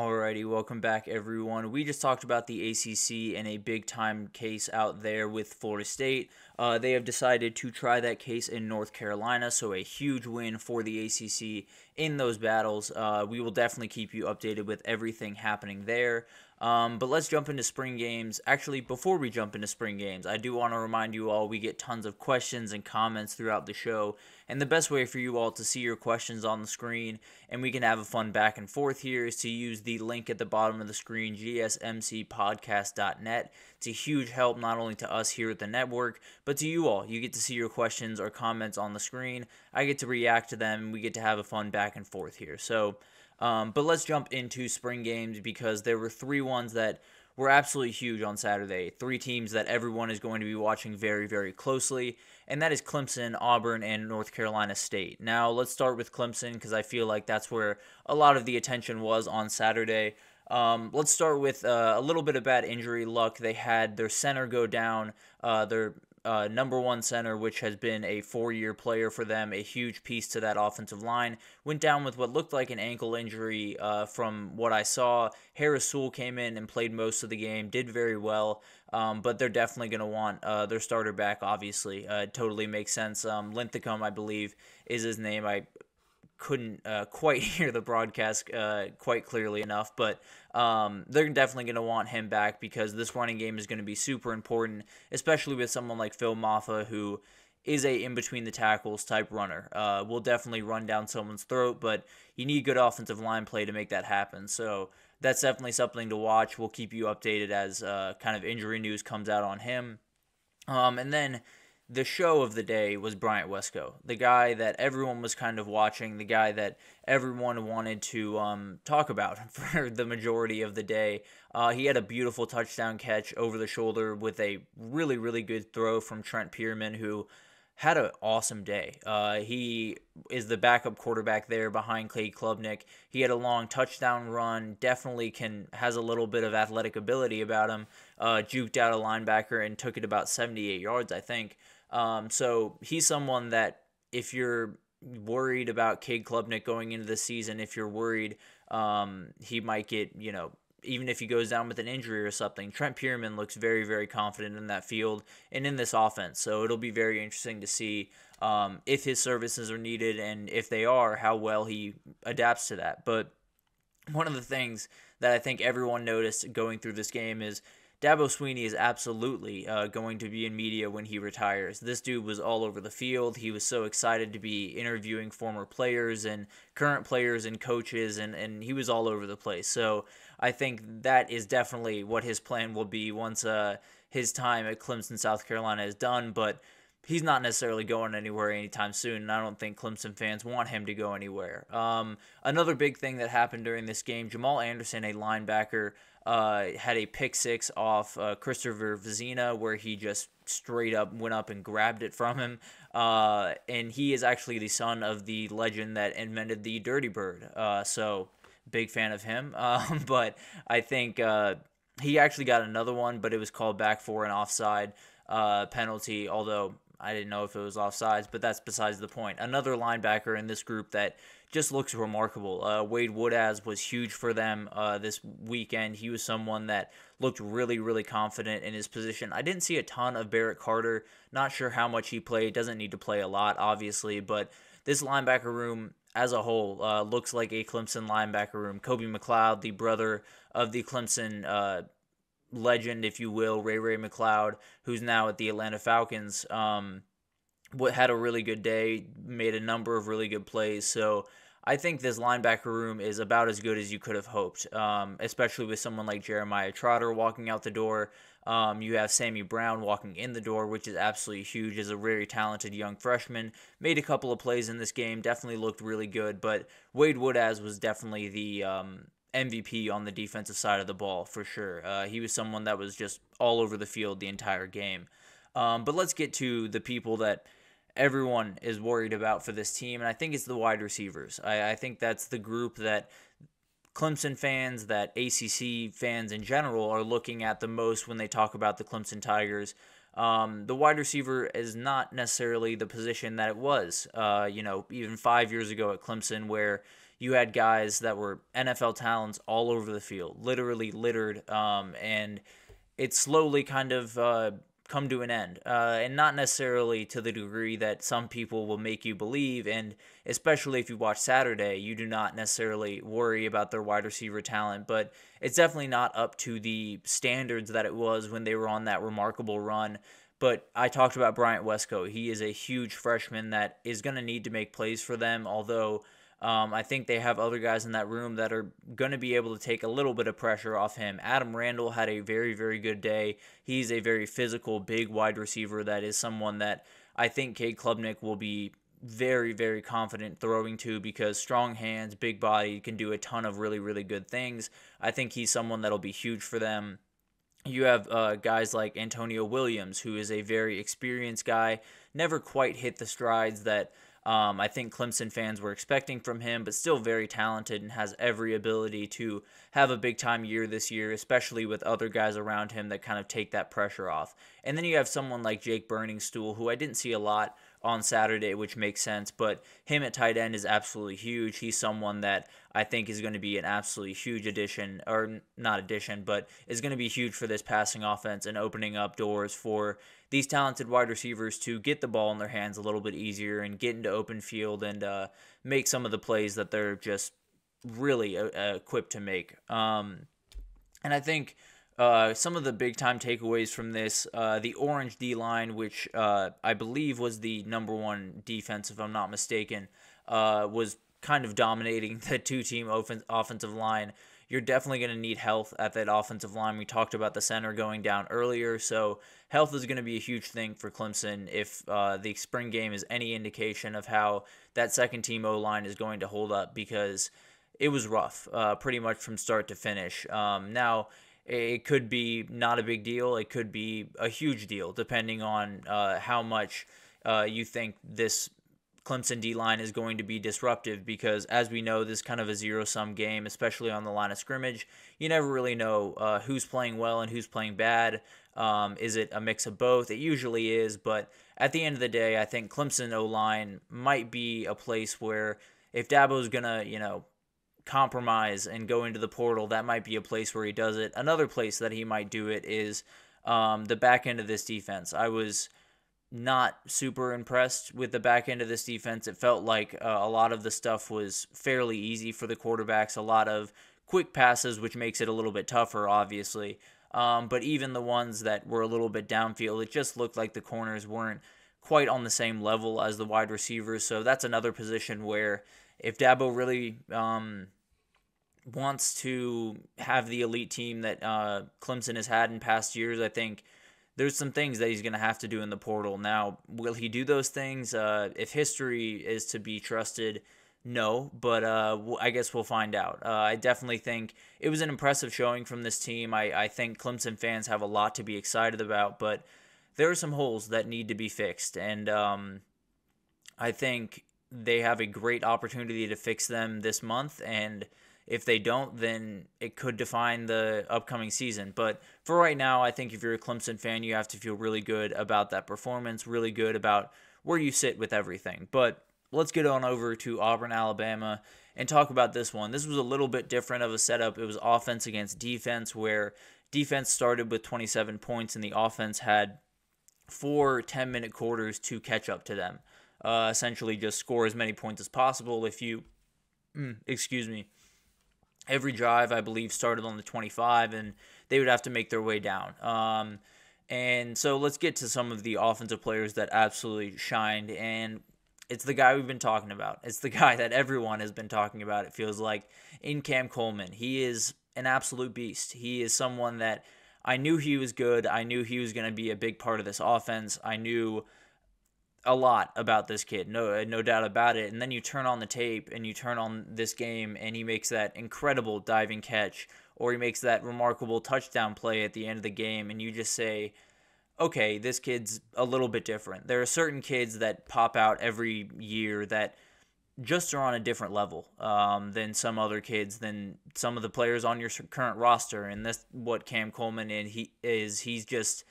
Alrighty, welcome back everyone. We just talked about the ACC and a big time case out there with Florida State. They have decided to try that case in North Carolina, so a huge win for the ACC in those battles. We will definitely keep you updated with everything happening there. But let's jump into spring games. Actually, before we jump into spring games, I do want to remind you all we get tons of questions and comments throughout the show. And the best way for you all to see your questions on the screen and we can have a fun back and forth here is to use the link at the bottom of the screen, gsmcpodcast.net. It's a huge help not only to us here at the network, but to you all. You get to see your questions or comments on the screen. I get to react to them, and we get to have a fun back and forth here. But let's jump into spring games because there were three ones that were absolutely huge on Saturday. Three teams that everyone is going to be watching very, very closely, and that is Clemson, Auburn, and North Carolina State. Now, let's start with Clemson because I feel like that's where a lot of the attention was on Saturday. Let's start with a little bit of bad injury luck. They had their center go down, their number one center, which has been a 4-year player for them, a huge piece to that offensive line, went down with what looked like an ankle injury from what I saw. Harris Sewell came in and played most of the game, did very well, but they're definitely going to want their starter back, obviously. It totally makes sense. Linthicum, I believe, is his name. I couldn't quite hear the broadcast quite clearly enough, but they're definitely going to want him back because this running game is going to be super important, especially with someone like Phil Maffa, who is a in-between-the-tackles type runner. Will definitely run down someone's throat, but you need good offensive line play to make that happen. So that's definitely something to watch. We'll keep you updated as kind of injury news comes out on him. And then the show of the day was Bryant Wesco, the guy that everyone was kind of watching, the guy that everyone wanted to talk about for the majority of the day. He had a beautiful touchdown catch over the shoulder with a really, really good throw from Trent Pierman, who had an awesome day. He is the backup quarterback there behind Clay Klubnik. He had a long touchdown run, definitely has a little bit of athletic ability about him, juked out a linebacker and took it about 78 yards, I think. So he's someone that if you're worried about Cade Klubnik going into the season, if you're worried he might get, even if he goes down with an injury or something, Trent Pierman looks very, very confident in that field and in this offense. So it'll be very interesting to see if his services are needed and if they are, how well he adapts to that. But one of the things that I think everyone noticed going through this game is Dabo Swinney is absolutely going to be in media when he retires. This dude was all over the field. He was so excited to be interviewing former players and current players and coaches, and he was all over the place. So I think that is definitely what his plan will be once his time at Clemson, South Carolina is done. But he's not necessarily going anywhere anytime soon, and I don't think Clemson fans want him to go anywhere. Another big thing that happened during this game, Jamal Anderson, a linebacker, had a pick six off Christopher Vizina where he just straight up went up and grabbed it from him. And he is actually the son of the legend that invented the Dirty Bird. So big fan of him. But I think he actually got another one, but it was called back for an offside penalty, although I didn't know if it was offsides, but that's besides the point. Another linebacker in this group that just looks remarkable. Wade Woodaz was huge for them this weekend. He was someone that looked really, really confident in his position. I didn't see a ton of Barrett Carter. Not sure how much he played. Doesn't need to play a lot, obviously, but this linebacker room as a whole looks like a Clemson linebacker room. Kobe McLeod, the brother of the Clemson legend, if you will, Ray McLeod, who's now at the Atlanta Falcons, had a really good day, made a number of really good plays. So I think this linebacker room is about as good as you could have hoped, especially with someone like Jeremiah Trotter walking out the door. You have Sammy Brown walking in the door, which is absolutely huge as a very talented young freshman. Made a couple of plays in this game, definitely looked really good, but Wade Woodaz was definitely the MVP on the defensive side of the ball for sure. He was someone that was just all over the field the entire game. But let's get to the people that everyone is worried about for this team, and I think it's the wide receivers. I think that's the group that Clemson fans, that ACC fans in general are looking at the most when they talk about the Clemson Tigers. The wide receiver is not necessarily the position that it was, even 5 years ago at Clemson, where you had guys that were NFL talents all over the field, literally littered, and it slowly kind of come to an end, and not necessarily to the degree that some people will make you believe. And especially if you watch Saturday, you do not necessarily worry about their wide receiver talent, but it's definitely not up to the standards that it was when they were on that remarkable run. But I talked about Bryant Westco. He is a huge freshman that is going to need to make plays for them, although I think they have other guys in that room that are going to be able to take a little bit of pressure off him. Adam Randall had a very, very good day. He's a very physical, big wide receiver that is someone that I think Cade Klubnik will be very, very confident throwing to, because strong hands, big body, can do a ton of really, really good things. I think he's someone that'll be huge for them. You have guys like Antonio Williams, who is a very experienced guy, never quite hit the strides that I think Clemson fans were expecting from him, but still very talented and has every ability to have a big-time year this year, especially with other guys around him that kind of take that pressure off. And then you have someone like Jake Burningstool, who I didn't see a lot on Saturday, which makes sense, but him at tight end is absolutely huge. He's someone that I think is going to be an absolutely huge addition, or not addition, but is going to be huge for this passing offense and opening up doors for these talented wide receivers to get the ball in their hands a little bit easier and get into open field and make some of the plays that they're just really equipped to make. And I think some of the big-time takeaways from this, the Orange D-line, which I believe was the number one defense, if I'm not mistaken, was kind of dominating the two-team offensive line. You're definitely going to need health at that offensive line. We talked about the center going down earlier, so health is going to be a huge thing for Clemson if the spring game is any indication of how that second-team O-line is going to hold up, because it was rough pretty much from start to finish. Now, it could be not a big deal. It could be a huge deal, depending on how much you think this Clemson D-line is going to be disruptive, because as we know, this is kind of a zero-sum game, especially on the line of scrimmage. You never really know who's playing well and who's playing bad. Is it a mix of both? It usually is, but at the end of the day, I think Clemson O-line might be a place where if Dabo's going to, compromise and go into the portal, that might be a place where he does it. Another place that he might do it is the back end of this defense. I was not super impressed with the back end of this defense. It felt like a lot of the stuff was fairly easy for the quarterbacks, a lot of quick passes, which makes it a little bit tougher, obviously. But even the ones that were a little bit downfield, it just looked like the corners weren't quite on the same level as the wide receivers. So that's another position where if Dabo really wants to have the elite team that Clemson has had in past years, I think there's some things that he's going to have to do in the portal. Now, will he do those things? If history is to be trusted, no, but I guess we'll find out. I definitely think it was an impressive showing from this team. I think Clemson fans have a lot to be excited about, but there are some holes that need to be fixed, and I think they have a great opportunity to fix them this month, and if they don't, then it could define the upcoming season. But for right now, I think if you're a Clemson fan, you have to feel really good about that performance, really good about where you sit with everything. But let's get on over to Auburn, Alabama, and talk about this one. This was a little bit different of a setup. It was offense against defense, where defense started with 27 points, and the offense had 4 10-minute quarters to catch up to them. Essentially just score as many points as possible. If you, every drive, I believe, started on the 25, and they would have to make their way down. And so let's get to some of the offensive players that absolutely shined, and it's the guy we've been talking about. It's the guy that everyone has been talking about, it feels like, in Cam Coleman. He is an absolute beast. He is someone that I knew he was good. I knew he was going to be a big part of this offense. I knew a lot about this kid, no doubt about it. And then you turn on the tape and you turn on this game, and he makes that incredible diving catch, or he makes that remarkable touchdown play at the end of the game, and you just say, okay, this kid's a little bit different. There are certain kids that pop out every year that just are on a different level than some other kids, than some of the players on your current roster, and that's what Cam Coleman is. He's just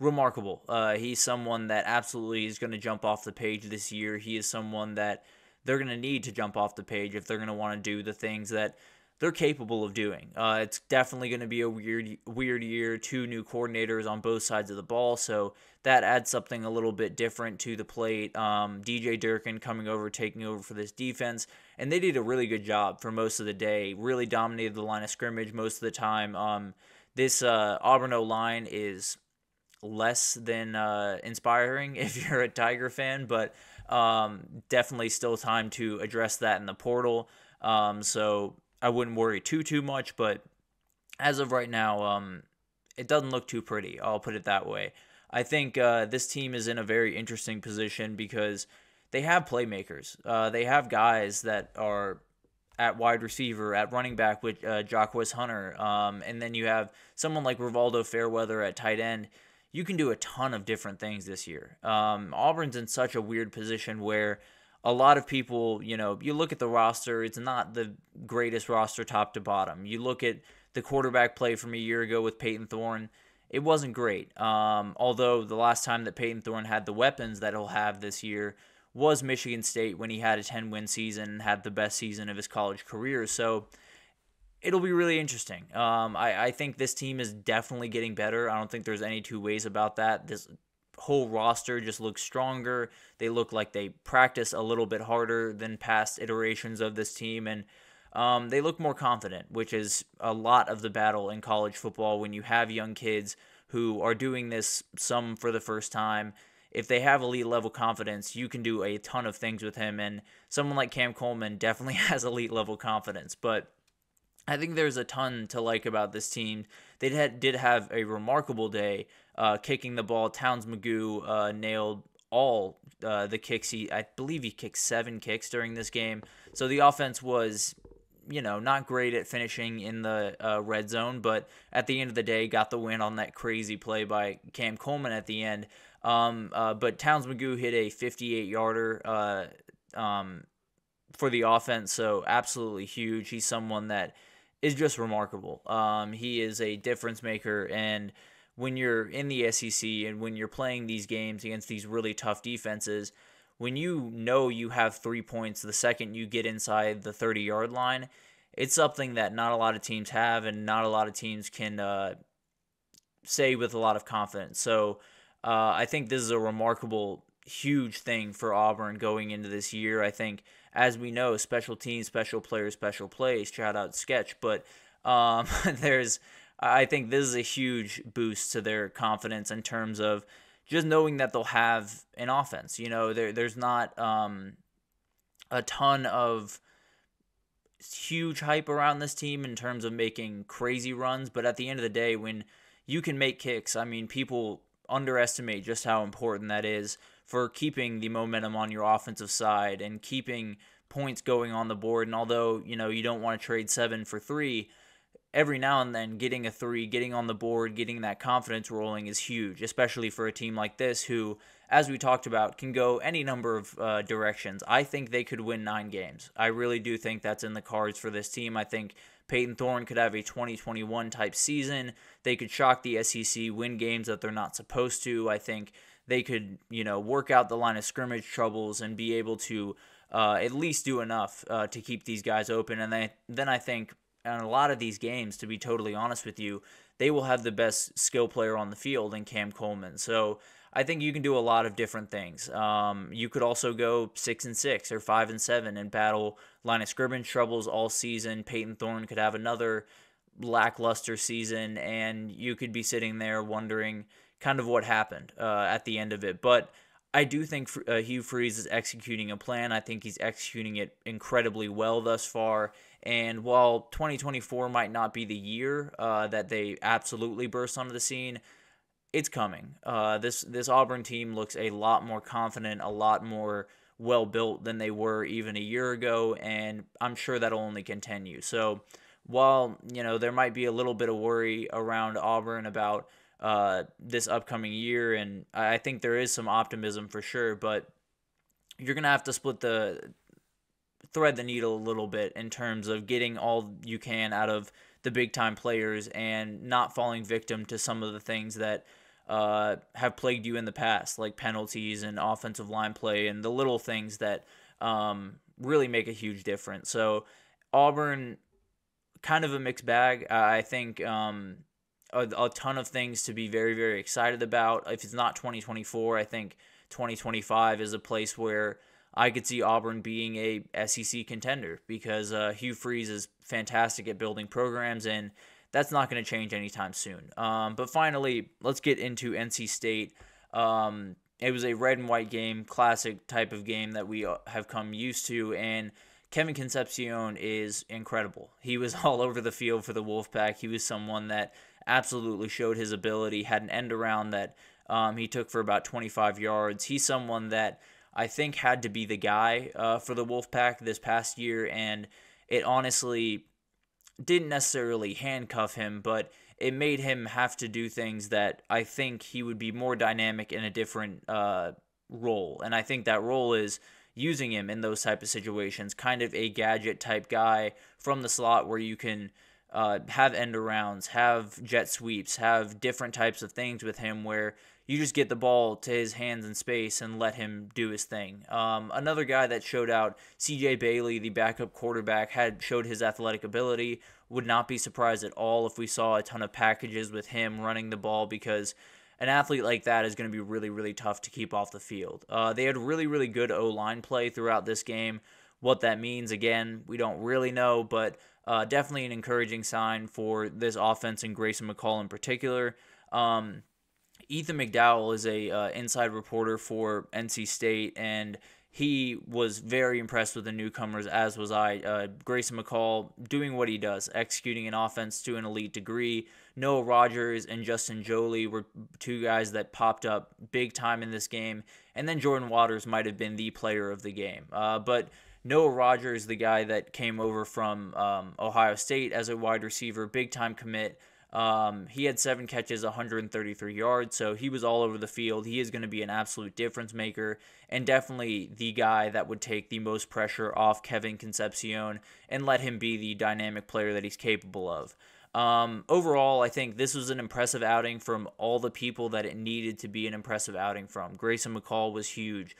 remarkable. He's someone that absolutely is going to jump off the page this year. He is someone that they're going to need to jump off the page if they're going to want to do the things that they're capable of doing. It's definitely going to be a weird year. 2 new coordinators on both sides of the ball, so that adds something a little bit different to the plate. DJ Durkin coming over, taking over for this defense, and they did a really good job for most of the day. Really dominated the line of scrimmage most of the time. This Auburn O-line is less than inspiring if you're a Tiger fan, but definitely still time to address that in the portal. So I wouldn't worry too much, but as of right now, it doesn't look too pretty. I'll put it that way. I think this team is in a very interesting position because they have playmakers. They have guys that are at wide receiver, at running back with Jacquez Hunter, and then you have someone like Rivaldo Fairweather at tight end. You can do a ton of different things this year. Auburn's in such a weird position where a lot of people, you look at the roster, it's not the greatest roster top to bottom. You look at the quarterback play from a year ago with Peyton Thorne, it wasn't great. Although the last time that Peyton Thorne had the weapons that he'll have this year was Michigan State when he had a 10-win season and had the best season of his college career. So it'll be really interesting. I think this team is definitely getting better. I don't think there's any two ways about that. This whole roster just looks stronger. They look like they practice a little bit harder than past iterations of this team, and they look more confident, which is a lot of the battle in college football when you have young kids who are doing this, some for the first time. If they have elite level confidence, you can do a ton of things with him, and someone like Cam Coleman definitely has elite level confidence, but I think there's a ton to like about this team. They did have a remarkable day kicking the ball. Towns Magoo nailed all the kicks. I believe he kicked 7 kicks during this game. So the offense was, not great at finishing in the red zone, but at the end of the day, got the win on that crazy play by Cam Coleman at the end. But Towns Magoo hit a 58-yarder for the offense, so absolutely huge. He's someone that is just remarkable. He is a difference maker, and when you're in the SEC and when you're playing these games against these really tough defenses, when you have 3 points the second you get inside the 30-yard line, it's something that not a lot of teams have and not a lot of teams can say with a lot of confidence. So I think this is a remarkable, huge thing for Auburn going into this year. I think, as we know, special teams, special players, special plays, shout out Sketch, but I think this is a huge boost to their confidence in terms of just knowing that they'll have an offense. There's not a ton of huge hype around this team in terms of making crazy runs, but at the end of the day, when you can make kicks, people underestimate just how important that is for keeping the momentum on your offensive side and keeping points going on the board. And although, you don't want to trade 7 for 3, every now and then getting a 3, getting on the board, getting that confidence rolling is huge, especially for a team like this who, as we talked about, can go any number of directions. I think they could win 9 games. I really do think that's in the cards for this team. I think Peyton Thorne could have a 2021 type season. They could shock the SEC, win games that they're not supposed to. I think they could, work out the line of scrimmage troubles and be able to at least do enough to keep these guys open. And then I think in a lot of these games, to be totally honest with you, they will have the best skill player on the field in Cam Coleman. So I think you can do a lot of different things. You could also go 6-6 or 5-7 and battle line of scrimmage troubles all season. Peyton Thorne could have another lackluster season, and you could be sitting there wondering kind of what happened at the end of it. But I do think Hugh Freeze is executing a plan. I think he's executing it incredibly well thus far. And while 2024 might not be the year that they absolutely burst onto the scene, it's coming. This Auburn team looks a lot more confident, a lot more well-built than they were even a year ago, and I'm sure that'll only continue. So while, there might be a little bit of worry around Auburn about this upcoming year, and I think there is some optimism for sure, but you're going to have to thread the needle a little bit in terms of getting all you can out of the big-time players and not falling victim to some of the things that have plagued you in the past, like penalties and offensive line play and the little things that really make a huge difference. So Auburn, kind of a mixed bag. I think a ton of things to be very, very excited about. If it's not 2024, I think 2025 is a place where I could see Auburn being a SEC contender because Hugh Freeze is fantastic at building programs, and that's not going to change anytime soon. But finally, let's get into NC State. It was a red and white game, classic type of game that we have come used to, and Kevin Concepcion is incredible. He was all over the field for the Wolfpack. He was someone that absolutely showed his ability, had an end around that he took for about 25 yards. He's someone that I think had to be the guy for the Wolfpack this past year, and it honestly didn't necessarily handcuff him, but it made him have to do things that I think he would be more dynamic in a different role. And I think that role is using him in those type of situations, kind of a gadget type guy from the slot where you can have end arounds, have jet sweeps, have different types of things with him where you just get the ball to his hands in space and let him do his thing. Another guy that showed out, C.J. Bailey, the backup quarterback, showed his athletic ability. Would not be surprised at all if we saw a ton of packages with him running the ball because an athlete like that is going to be really, really tough to keep off the field. They had really, really good O-line play throughout this game. What that means, again, we don't really know, but definitely an encouraging sign for this offense and Grayson McCall in particular. Ethan McDowell is a inside reporter for NC State, and he was very impressed with the newcomers, as was I. Grayson McCall doing what he does, executing an offense to an elite degree. Noah Rogers and Justin Joly were two guys that popped up big time in this game, and then Jordan Waters might have been the player of the game. But Noah Rogers, the guy that came over from Ohio State as a wide receiver, big-time commit. He had 7 catches, 133 yards, so he was all over the field. He is going to be an absolute difference maker and definitely the guy that would take the most pressure off Kevin Concepcion and let him be the dynamic player that he's capable of. Overall, I think this was an impressive outing from all the people that it needed to be an impressive outing from. Grayson McCall was huge.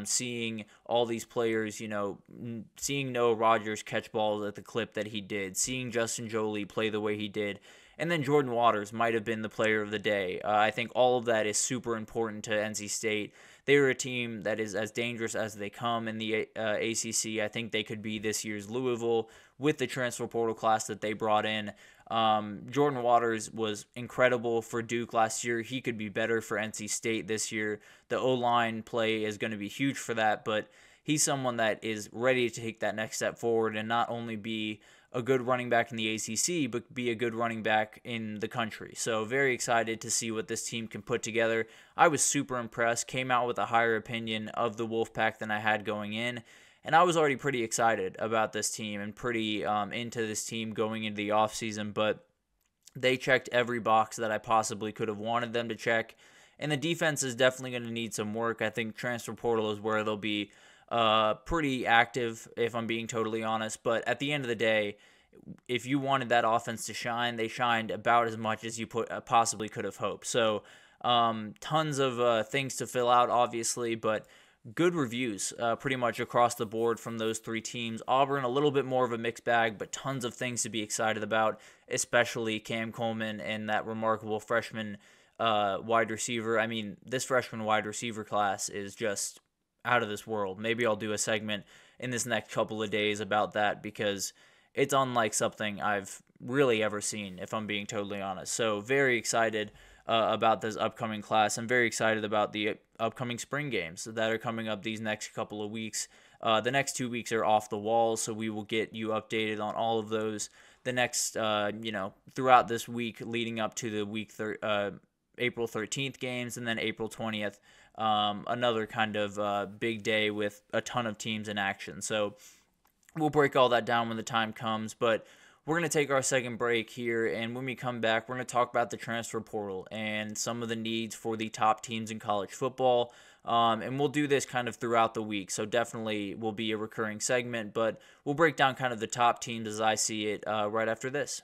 Seeing all these players, seeing Noah Rogers catch balls at the clip that he did, seeing Justin Joly play the way he did, and then Jordan Waters might have been the player of the day. I think all of that is super important to NC State. They are a team that is as dangerous as they come in the ACC. I think they could be this year's Louisville with the transfer portal class that they brought in. Jordan Waters was incredible for Duke last year. He could be better for NC State this year. The O-line play is going to be huge for that, but he's someone that is ready to take that next step forward and not only be a good running back in the ACC, but be a good running back in the country. So very excited to see what this team can put together. I was super impressed, came out with a higher opinion of the Wolfpack than I had going in, and I was already pretty excited about this team and pretty into this team going into the offseason, but they checked every box that I possibly could have wanted them to check, and the defense is definitely going to need some work. I think transfer portal is where they'll be pretty active, if I'm being totally honest. But at the end of the day, if you wanted that offense to shine, they shined about as much as you possibly could have hoped. So tons of things to fill out, obviously, but good reviews pretty much across the board from those 3 teams. Auburn, a little bit more of a mixed bag, but tons of things to be excited about, especially Cam Coleman and that remarkable freshman wide receiver. I mean, this freshman wide receiver class is just out of this world. Maybe I'll do a segment in this next couple of days about that because it's unlike something I've really ever seen, if I'm being totally honest. So very excited about this upcoming class. I'm very excited about the upcoming spring games that are coming up these next couple of weeks. The next 2 weeks are off the wall, so we will get you updated on all of those the next, throughout this week leading up to the April 13th games, and then April 20th, another kind of big day with a ton of teams in action. So we'll break all that down when the time comes, but we're going to take our second break here, and when we come back, we're going to talk about the transfer portal and some of the needs for the top teams in college football, and we'll do this kind of throughout the week, so definitely will be a recurring segment, but we'll break down kind of the top teams as I see it right after this.